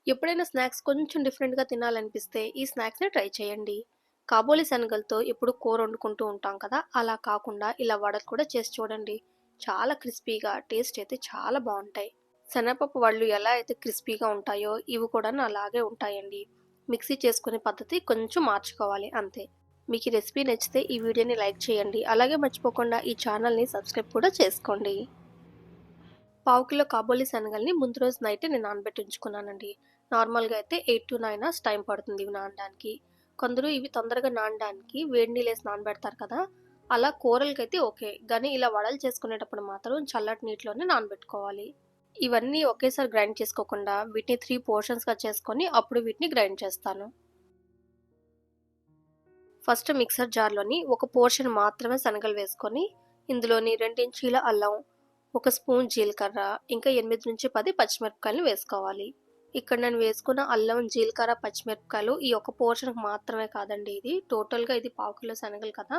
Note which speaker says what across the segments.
Speaker 1: ఎప్పుడైనా స్నాక్స్ కొంచెం డిఫరెంట్‌గా తినాలనిపిస్తే ఈ స్నాక్స్‌ని ట్రై చేయండి. కాబూలి శనగలతో ఎప్పుడు కూర వండుకుంటూ ఉంటాం కదా! అలా కాకుండా ఇలా వడలు కూడా చేసి చూడండి. చాలా క్రిస్పీగా టేస్ట్ అయితే చాలా బావుంటాయి. శనగపప్పు వడలు ఎలా అయితే క్రిస్పీగా ఉంటాయో ఇవి కూడాను అలాగే ఉంటాయండి. మిక్సీ చేసుకునే పద్ధతి కొంచెం మార్చుకోవాలి అంతే. మీకు ఈ రెసిపీ నచ్చితే ఈ వీడియోని లైక్ చేయండి. అలాగే మర్చిపోకుండా ఈ ఛానల్‌ని సబ్స్క్రైబ్ కూడా చేసుకోండి. పావు కిలో కాబూలి శనగల్ని ముందు రోజు నైటే నేను నానబెట్టి ఉంచుకున్నానండి. నార్మల్‌గా అయితే 8-9 అవర్స్ టైం పడుతుంది ఇవి నానడానికి. కొందరు ఇవి తొందరగా నానడానికి వేడి నీళ్ళేసి నానబెడతారు కదా! అలా కూరలకైతే ఓకే. గానీ ఇలా వడలు చేసుకునేటప్పుడు మాత్రం చల్లటి నీటిలోనే నానబెట్టుకోవాలి. ఇవన్నీ ఒకేసారి గ్రైండ్ చేసుకోకుండా వీటిని 3 పోర్షన్స్‌గా చేసుకొని అప్పుడు వీటిని గ్రైండ్ చేస్తాను. ఫస్ట్ మిక్సర్ జార్‌లోని ఒక పోర్షన్ మాత్రమే శనగలు వేసుకొని, ఇందులోని 2 ఇంచీల అల్లం, ఒక స్పూన్ జీలకర్ర, ఇంకా 8-10 పచ్చిమిరపకాయలు వేసుకోవాలి. ఇక్కడ నేను వేసుకున్న అల్లం, జీలకర్ర, పచ్చిమిరపకాయలు ఈ ఒక్క పోర్షన్‌కి మాత్రమే కాదండి ఇది. టోటల్‌గా ఇది పావు కిలో శనగలు కదా!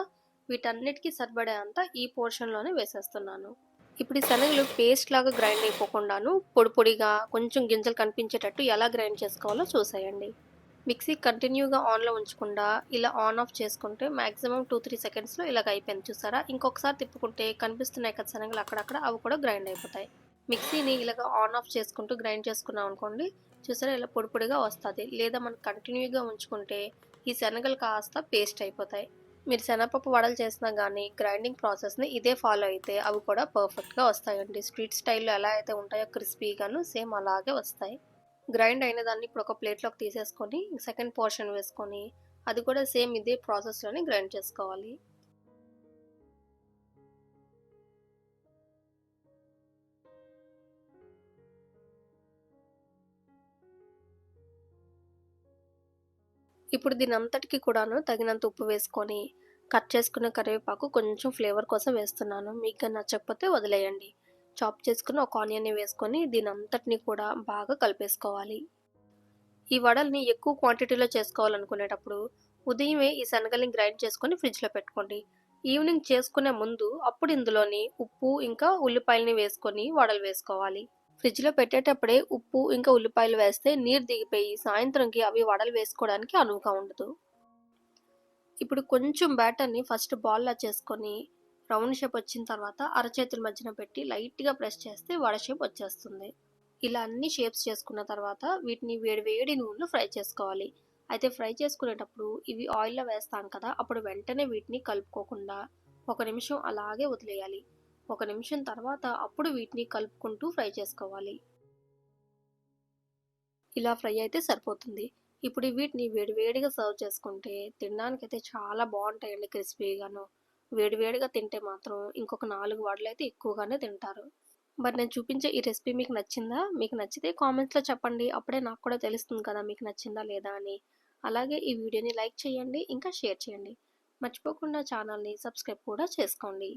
Speaker 1: వీటన్నిటికి సరిపడే అంత ఈ పోర్షన్‌లోనే వేసేస్తున్నాను. ఇప్పుడు ఈ శనగలు పేస్ట్ లాగా గ్రైండ్ అయిపోకుండాను పొడి పొడిగా కొంచెం గింజలు కనిపించేటట్టు ఎలా గ్రైండ్ చేసుకోవాలో చూసేయండి. మిక్సీ కంటిన్యూగా ఆన్‌లో ఉంచకుండా ఇలా ఆన్ ఆఫ్ చేసుకుంటే మాక్సిమం 2-3 సెకండ్స్‌లో ఇలాగ అయిపోయింది చూసారా? ఇంకొకసారి తిప్పుకుంటే కనిపిస్తున్నాయి కదా శనగలు అక్కడక్కడ అవి కూడా గ్రైండ్ అయిపోతాయి. మిక్సీని ఇలాగ ఆన్ ఆఫ్ చేసుకుంటూ గ్రైండ్ చేసుకున్నాం అనుకోండి, చూసారా ఇలా పొడి పొడిగా వస్తది. లేదా మనం కంటిన్యూగా ఉంచుకుంటే ఈ శనగలు కాస్త పేస్ట్ అయిపోతాయి. మీరు శనగపప్పు వడలు చేసినా గానీ గ్రైండింగ్ ప్రాసెస్‌ని ఇదే ఫాలో అయితే అవి కూడా పర్ఫెక్ట్‌గా వస్తాయండి. స్ట్రీట్ స్టైల్‌లో ఎలా అయితే ఉంటాయో క్రిస్పీగాను సేమ్ అలాగే వస్తాయి. గ్రైండ్ అయిన దాన్ని ఇప్పుడు ఒక ప్లేట్‌లోకి తీసేసుకొని సెకండ్ పోర్షన్ వేసుకొని అది కూడా సేమ్ ఇదే ప్రాసెస్‌లోనే గ్రైండ్ చేసుకోవాలి. ఇప్పుడు దీనంతటికి కూడాను తగినంత ఉప్పు వేసుకొని కట్ చేసుకున్న కరివేపాకు కొంచెం ఫ్లేవర్ కోసం వేస్తున్నాను. మీకు గాని నచ్చకపోతే వదిలేయండి. చాప్ చేసుకున్న ఒక ఆనియన్‌ని వేసుకొని దీనంతటిని కూడా బాగా కలిపేసుకోవాలి. ఈ వడల్ని ఎక్కువ క్వాంటిటీలో చేసుకోవాలనుకునేటప్పుడు ఉదయమే ఈ శనగల్ని గ్రైండ్ చేసుకొని ఫ్రిడ్జ్‌లో పెట్టుకోండి. ఈవినింగ్ చేసుకునే ముందు అప్పుడు ఇందులోని ఉప్పు ఇంకా ఉల్లిపాయలని వేసుకొని వడలు వేసుకోవాలి. ఫ్రిడ్జ్‌లో పెట్టేటప్పుడే ఉప్పు ఇంకా ఉల్లిపాయలు వేస్తే నీరు దిగిపోయి సాయంత్రంకి అవి వడలు వేసుకోవడానికి అనువుగా ఉండదు. ఇప్పుడు కొంచెం బ్యాటర్‌ని ఫస్ట్ బాల్‌లా చేసుకొని రౌండ్ షేప్ వచ్చిన తర్వాత అరచేతుల మధ్యన పెట్టి లైట్‌గా ప్రెస్ చేస్తే వడ షేప్ వచ్చేస్తుంది. ఇలా అన్ని షేప్స్ చేసుకున్న తర్వాత వీటిని వేడి వేడి నూనెలో ఫ్రై చేసుకోవాలి. అయితే ఫ్రై చేసుకునేటప్పుడు ఇవి ఆయిల్‌లో వేస్తాం కదా! అప్పుడు వెంటనే వీటిని కలుపుకోకుండా ఒక నిమిషం అలాగే వదిలేయాలి. ఒక నిమిషం తర్వాత అప్పుడు వీటిని కలుపుకుంటూ ఫ్రై చేసుకోవాలి. ఇలా ఫ్రై అయితే సరిపోతుంది. ఇప్పుడు వీటిని వేడి వేడిగా సర్వ్ చేసుకుంటే తినడానికైతే చాలా బావుంటాయండి క్రిస్పీగాను. వేడి వేడిగా తింటే మాత్రం ఇంకొక 4 వడలైతే ఎక్కువగానే తింటారు. మరి నేను చూపించే ఈ రెసిపీ మీకు నచ్చిందా? మీకు నచ్చితే కామెంట్స్‌లో చెప్పండి. అప్పుడే నాకు కూడా తెలుస్తుంది కదా మీకు నచ్చిందా లేదా అని. అలాగే ఈ వీడియోని లైక్ చేయండి, ఇంకా షేర్ చేయండి. మర్చిపోకుండా ఛానల్‌ని సబ్స్క్రైబ్ కూడా చేసుకోండి.